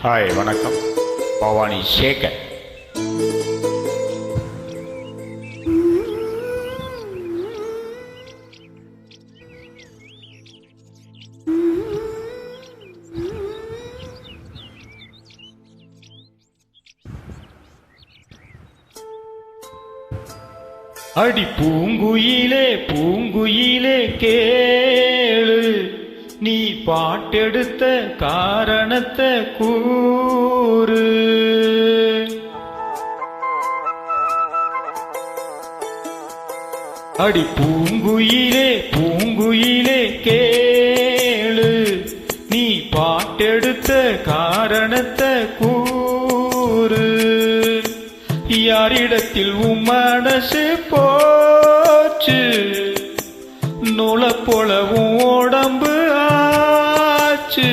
Hi வணக்கம். பவானி சேகர். அடி பூங்குயிலே பூங்குயிலே கேளு, நீ பாட்டெடுத்த காரணத்தை கூறு. அடி பூங்குயிலே பூங்குயிலே கேளு, நீ பாட்டெடுத்த காரணத்தை கூறு. யாரிடத்தில் உன் மனசு போச்சு, நூலை போலவும் உடம்பு ஆச்சு.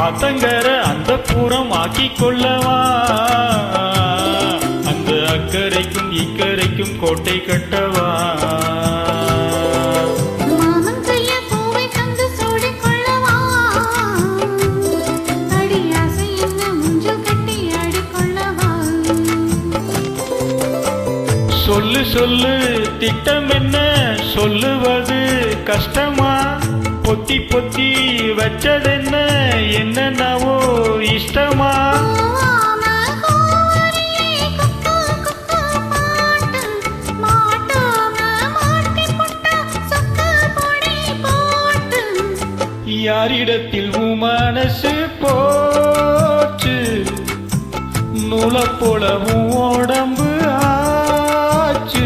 ஆத்தங்கர அந்த புறம் ஆக்கிக் கொள்ளவா, அந்த அக்கரைக்கும் இக்கரைக்கும் கோட்டை கட்டவா. சொல்லு சொல்லு திட்டம் என்ன, சொல்லுவது கஷ்டமா? பொத்தி பொத்தி வச்சதென்ன, என்னவோ இஷ்டமா? யாரிடத்தில் உன் மனசு போச்சு, நூலை போலவும் உடம்பு ஆச்சு.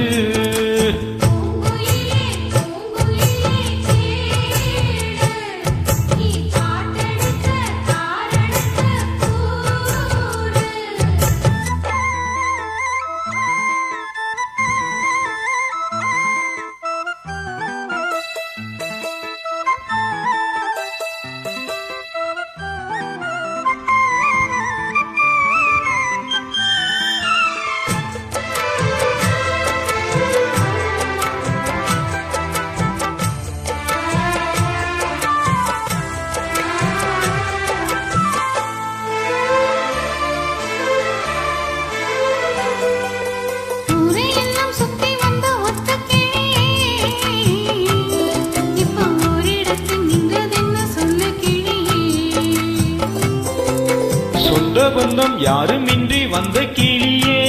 சொந்த பந்தம் யாருமின்றி வந்த கிளியே,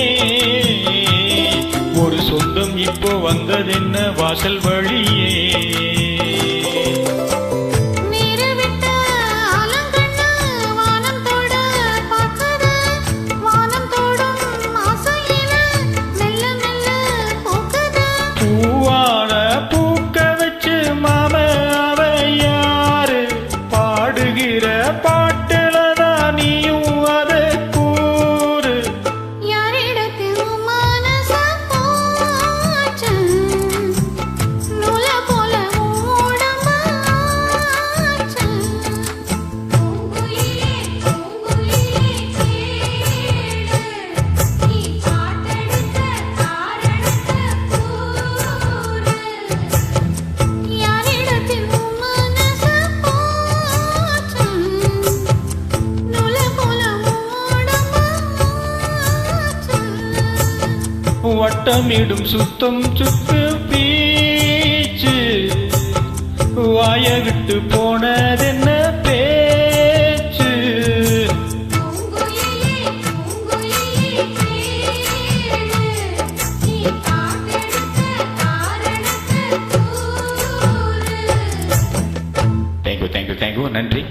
ஒரு சொந்தம் இப்போ வந்ததென்ன வாசல் வழியே. பூவான பூக்க வச்சு மாம அவ யாரு, பாடுகிற பாட்டுல போல வட்டமிடும் சுத்தம் சுத்து பீச்சு வாய விட்டு போனதென்ன பேச்சு தேங்க்யூ நன்றி.